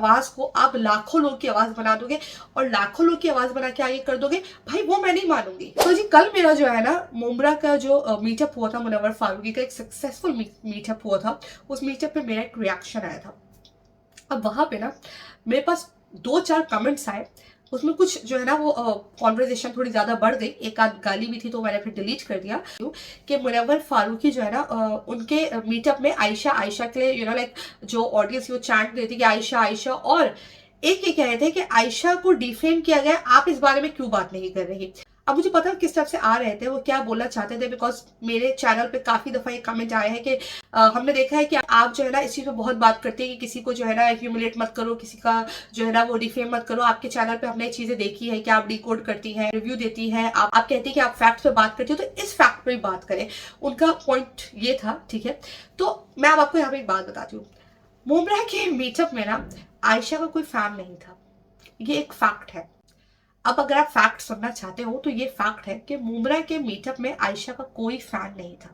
आवाज को आप लाखों लोग की आवाज बना दोगे और लाखों लोग की आवाज बना के आगे कर दोगे, भाई वो मैं नहीं मानूंगी। तो जी कल मेरा जो है ना मुंब्रा का जो मीटअप हुआ था, मुनव्वर फारूकी का एक सक्सेसफुल मीटअप हुआ था। उस मीटअप पे मेरा एक रिएक्शन आया था। अब वहां पे ना मेरे पास 2-4 कमेंट्स आए, उसमें कुछ जो है ना वो कॉन्वर्जेशन थोड़ी ज्यादा बढ़ गई, एक आध गाली भी थी तो मैंने फिर डिलीट कर दिया कि मुनव्वर फारूकी जो है ना उनके मीटअप में आयशा आयशा के लिए लाइक जो ऑडियंस वो चैंट देती कि आयशा आयशा, और एक ये कह रहे थे कि आयशा को डिफेम किया गया, आप इस बारे में क्यों बात नहीं कर रही। अब मुझे पता किस तरफ से आ रहे थे, वो क्या बोलना चाहते थे, बिकॉज मेरे चैनल पे काफी दफा ये कमेंट आए हैं कि हमने देखा है कि आप जो है ना इस चीज पे बहुत बात करते हैं कि किसी को जो है ना ह्यूमिलेट मत करो, किसी का जो है ना वो डिफेम मत करो। आपके चैनल पे हमने चीजें देखी है कि आप डिकोड करती हैं, रिव्यू देती हैं, आप कहती हैं कि आप फैक्ट पे बात करती हो, तो इस फैक्ट पे भी बात करें। उनका पॉइंट ये था, ठीक है। तो मैं अब आपको यहाँ पे एक बात बताती हूँ, मुंब्रा के मीटअप में ना आयशा का कोई फैन नहीं था, ये एक फैक्ट है। अब अगर आप फैक्ट सुनना चाहते हो तो ये फैक्ट है कि मुंब्रा के मीटअप में आयशा का कोई फैन नहीं था।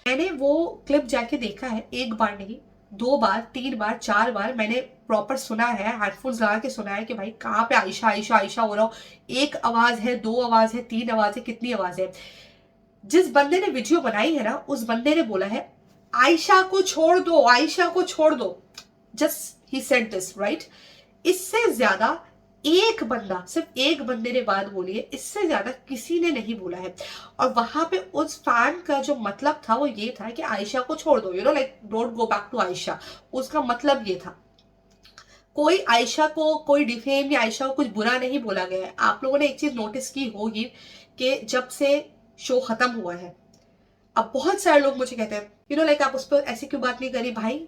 मैंने वो क्लिप जाके देखा है, एक बार नहीं, 2 बार, 3 बार, 4 बार मैंने प्रॉपर सुना है, हेडफोन्स लगा के सुना है कि भाई कहाँ पे आयशा आयशा आयशा हो रहा हो। एक आवाज है, 2 आवाज है, 3 आवाज है, कितनी आवाज है। जिस बंदे ने वीडियो बनाई है ना उस बंदे ने बोला है आयशा को छोड़ दो, आयशा को छोड़ दो, just he said this, right. इससे ज्यादा एक बंदा, सिर्फ एक बंदे ने बात बोली है, इससे ज्यादा किसी ने नहीं बोला है। और वहां पे उस फैन का जो मतलब था वो ये था कि आयशा को छोड़ दो, like don't go back to Ayesha. उसका मतलब ये था, कोई आयशा को कोई डिफेम या आयशा को कुछ बुरा नहीं बोला गया है। आप लोगों ने एक चीज नोटिस की होगी कि जब से शो खत्म हुआ है, अब बहुत सारे लोग मुझे कहते हैं लाइक आप उस पर ऐसी क्यों बात नहीं करी। भाई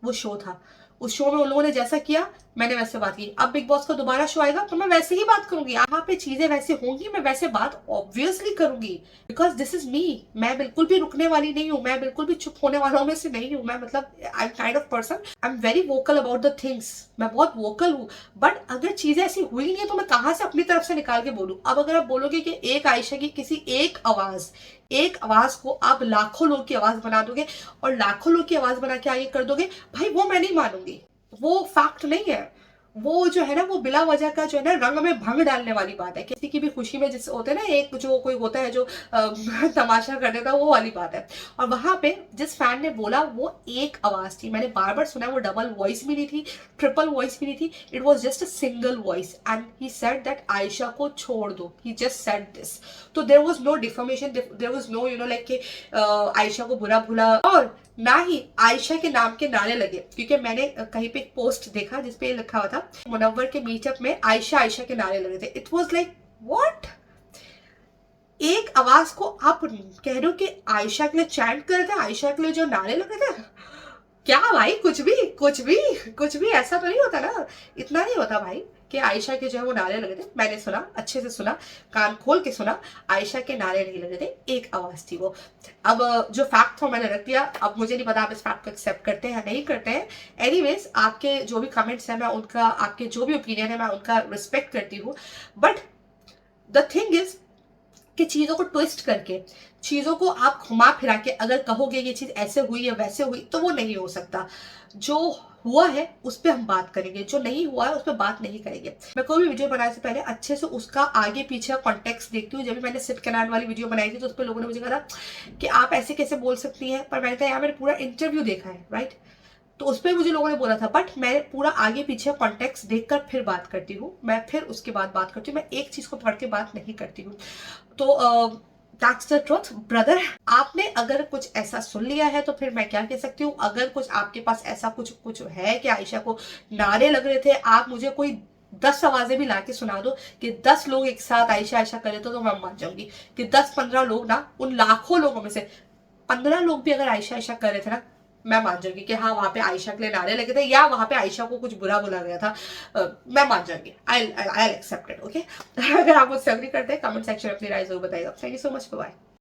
वो शो था, उस शो में उन लोगों ने जैसा किया मैंने वैसे बात की। अब बिग बॉस का दोबारा शो आएगा तो मैं वैसे ही बात करूंगी, यहाँ पे चीजें वैसे होंगी, मैं वैसे बात ऑब्वियसली करूंगी, बिकॉज दिस इज मी। मैं बिल्कुल भी रुकने वाली नहीं हूँ, मैं बिल्कुल भी चुप होने वालों में से नहीं हूँ। मैं मतलब I am kind of person, I am very vocal about the things, मैं बहुत वोकल हूँ। बट अगर चीजें ऐसी हुई नहीं है तो मैं कहाँ से अपनी तरफ से निकाल के बोलूँ। अब अगर आप बोलोगे कि एक आयशा की किसी एक आवाज को आप लाखों लोग की आवाज बना दोगे और लाखों लोग की आवाज बना के आगे कर दोगे, भाई वो मैं नहीं मानूंगी, वो फैक्ट नहीं है। वो जो है ना वो बिला वजह का जो है ना रंग में भंग डालने वाली बात है। किसी की भी खुशी में जिस होते हैं ना एक जो कोई होता है जो तमाशा कर देता है, वो वाली बात है। और वहां पे जिस फैन ने बोला वो एक आवाज थी, मैंने बार बार सुना, वो डबल वॉइस भी नहीं थी, ट्रिपल वॉइस भी नहीं थी, it was just a single voice and he said that Ayesha को छोड़ दो, ही जस्ट सेड दिस। तो there was no deformation, there was no like कि आयशा को बुरा भुला, और ना ही आयशा के नाम के नारे लगे। क्योंकि मैंने कहीं पे एक पोस्ट देखा जिसपे लिखा हुआ था मुनव्वर के मीटअप में आयशा आयशा के नारे लगे थे। इट वाज लाइक व्हाट, एक आवाज को आप कह रहे हो कि आयशा के लिए चैंट कर रहे थे, आयशा के लिए जो नारे लगे थे, क्या भाई कुछ भी कुछ भी कुछ भी ऐसा तो नहीं होता ना, इतना नहीं होता भाई कि आयशा के जो है वो नारे लगे थे। मैंने सुना, अच्छे से सुना, कान खोल के सुना, आयशा के नारे नहीं लगे थे, एक आवाज थी वो। अब जो फैक्ट था मैंने रख दिया, अब मुझे नहीं पता आप इस फैक्ट को एक्सेप्ट करते हैं या नहीं करते हैं। एनीवेज आपके जो भी कमेंट्स हैं मैं उनका, आपके जो भी ओपिनियन है मैं उनका रिस्पेक्ट करती हूँ। बट द थिंग इज कि चीजों को ट्विस्ट करके, चीजों को आप घुमा फिरा के अगर कहोगे ये चीज ऐसे हुई या वैसे हुई, तो वो नहीं हो सकता। जो हुआ है उस पर हम बात करेंगे, जो नहीं हुआ है उस पर बात नहीं करेंगे। मैं कोई भी वीडियो बनाने से पहले अच्छे से उसका आगे पीछे का कॉन्टेक्स्ट देखती हूँ। जब भी मैंने सिर्फ कनान वाली वीडियो बनाई थी तो उस पर लोगों ने मुझे कहा कि आप ऐसे कैसे बोल सकती हैं, पर मैंने कहा यार मैंने पूरा इंटरव्यू देखा है, राइट। तो उस पर मुझे लोगों ने बोला था, बट मैं पूरा आगे पीछे कॉन्टेक्स्ट देखकर फिर बात करती हूँ, मैं फिर उसके बाद बात करती हूँ, मैं एक चीज को पढ़ के बात नहीं करती हूँ। तो दैट्स द ट्रुथ ब्रदर। आपने अगर कुछ ऐसा सुन लिया है तो फिर मैं क्या कह सकती हूँ। अगर कुछ आपके पास ऐसा कुछ कुछ है कि आयशा को नारे लग रहे थे, आप मुझे कोई 10 आवाजें भी ला के सुना दो कि 10 लोग एक साथ आयशा आयशा करे तो मैं मान जाऊंगी कि 10-15 लोग ना, उन लाखों लोगों में से 15 लोग भी अगर आयशा आयशा कर रहे थे ना, मैं मान जाऊंगी कि हाँ वहां पे आयशा के लिए नारे लगे थे या वहां पे आयशा को कुछ बुरा बोला गया था। मैं मान जाऊंगी, आई एक्सेप्ट इट, ओके। अगर आप मुझसे एग्री करते हैं कमेंट सेक्शन में अपनी राय जरूर बताइएगा। Thank you so much, bye.